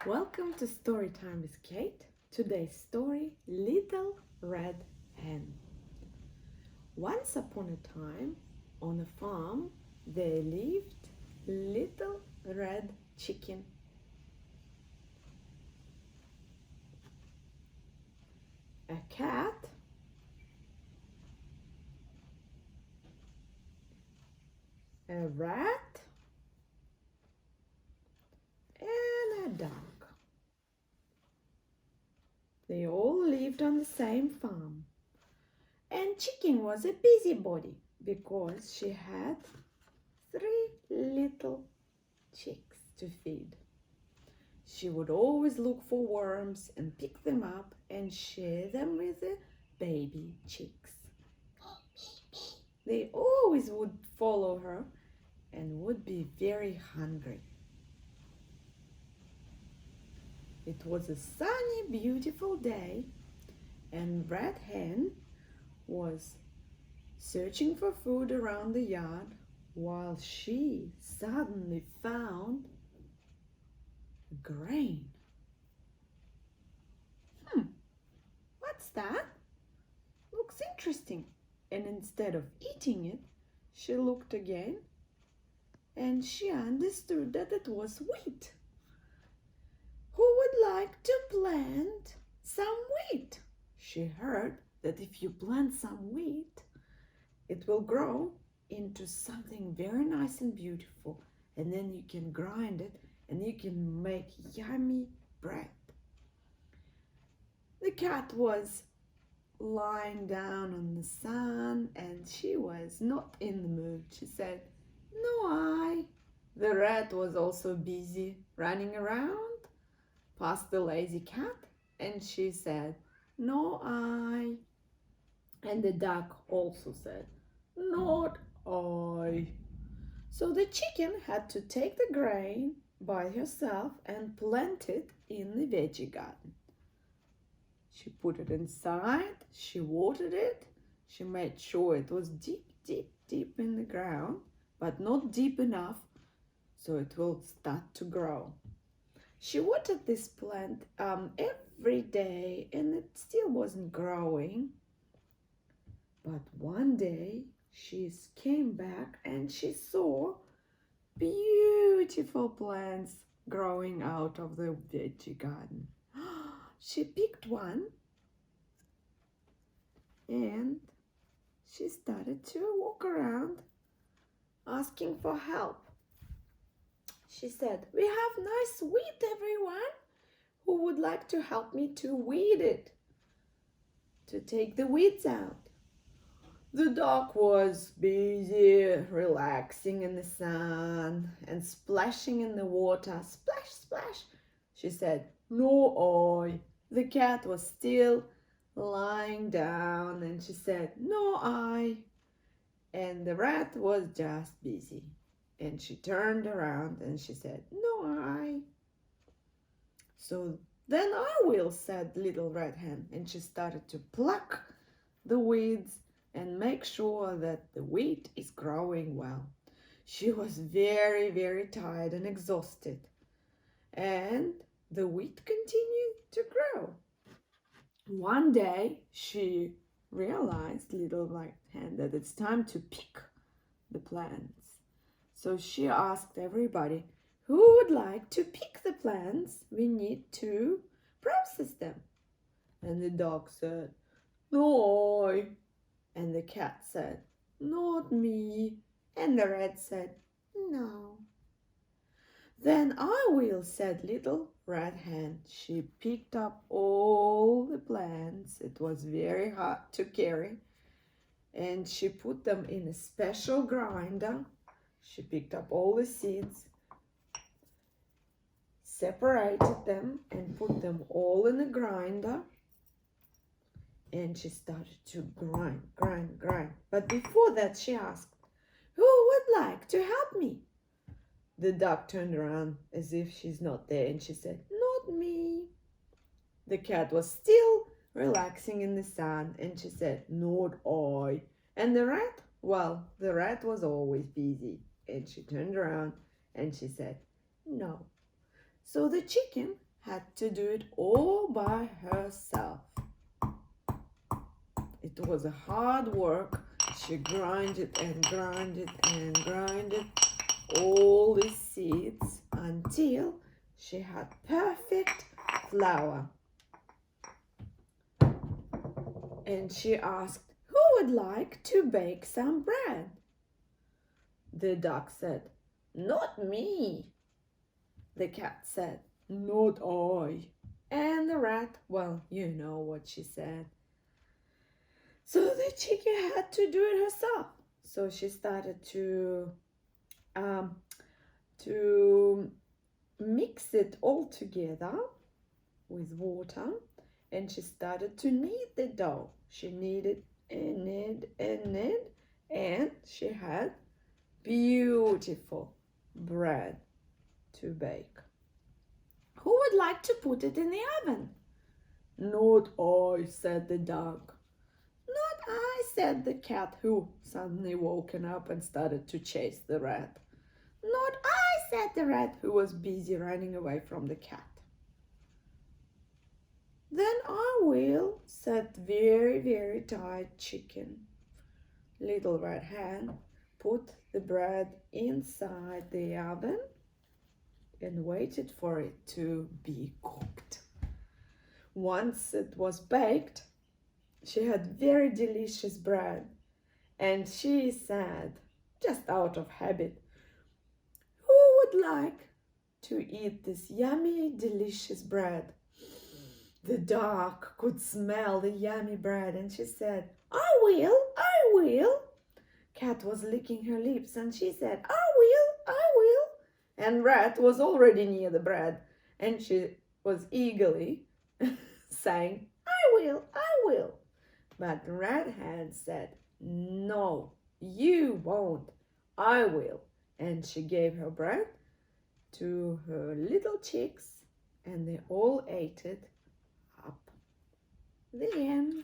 Welcome to Storytime with Kate. Today's story, Little Red Hen. Once upon a time, on a farm, there lived little red chicken. A cat, a rat, and a dog. They all lived on the same farm. And Chicken was a busybody because she had 3 little chicks to feed. She would always look for worms and pick them up and share them with the baby chicks. They always would follow her and would be very hungry. It was a sunny, beautiful day, and Red Hen was searching for food around the yard while she suddenly found grain. What's that? Looks interesting. And instead of eating it, she looked again and she understood that it was wheat. Who would like to plant some wheat? She heard that if you plant some wheat, it will grow into something very nice and beautiful, and then you can grind it and you can make yummy bread. The cat was lying down on the sun and she was not in the mood. She said, "No, I." The rat was also busy running around past the lazy cat and she said, "No, I." And the duck also said, "Not I." So the chicken had to take the grain by herself and plant it in the veggie garden. She put it inside, she watered it, she made sure it was deep, deep, deep in the ground, but not deep enough so it will start to grow. She watered this plant every day and it still wasn't growing. But one day she came back and she saw beautiful plants growing out of the veggie garden. She picked one and she started to walk around asking for help. She said, "We have nice wheat, everyone. Who would like to help me to weed it, to take the weeds out?" The dog was busy relaxing in the sun and splashing in the water. Splash, splash. She said, "No, I." The cat was still lying down and she said, "No, I." And the rat was just busy. And she turned around and she said, "No, I." "So then I will," said Little Red Hen. And she started to pluck the weeds and make sure that the wheat is growing well. She was very, very tired and exhausted. And the wheat continued to grow. One day she realized, Little Red Hen, that it's time to pick the plants. So she asked everybody, "Who would like to pick the plants? We need to process them." And the dog said, "No, I." And the cat said, "Not me." And the rat said, "No." "Then I will," said Little Red Hen. She picked up all the plants. It was very hard to carry. And she put them in a special grinder. She picked up all the seeds, separated them, and put them all in a grinder. And she started to grind, grind, grind. But before that, she asked, "Who would like to help me?" The duck turned around as if she's not there and she said, "Not me." The cat was still relaxing in the sun and she said, "Not I." And the rat? Well, the rat was always busy and she turned around and she said, "No." So the chicken had to do it all by herself. It was a hard work. She grinded and grinded and grinded all the seeds until she had perfect flour. And she asked, "Who would like to bake some bread?" The duck said, "Not me." The cat said, "Not I." And the rat, well, you know what she said. So the chicken had to do it herself. So she started to mix it all together with water, and she started to knead the dough. She kneaded and kneaded and kneaded, and she had beautiful bread to bake. Who would like to put it in the oven? Not I, said the dog. Not I, said the cat, who suddenly woken up and started to chase the rat. Not I, said the rat, who was busy running away from the cat. Then I will, said very, very tired chicken. Little Red Hen put the bread inside the oven and waited for it to be cooked. Once it was baked, she had very delicious bread, and she said, just out of habit, "Who would like to eat this yummy, delicious bread?" The duck could smell the yummy bread, and she said, "I will, I will." Cat was licking her lips, and she said, "I will, I will." And Rat was already near the bread, and she was eagerly saying, "I will, I will." But Red Hen said, "No, you won't, I will." And she gave her bread to her little chicks, and they all ate it up. The end.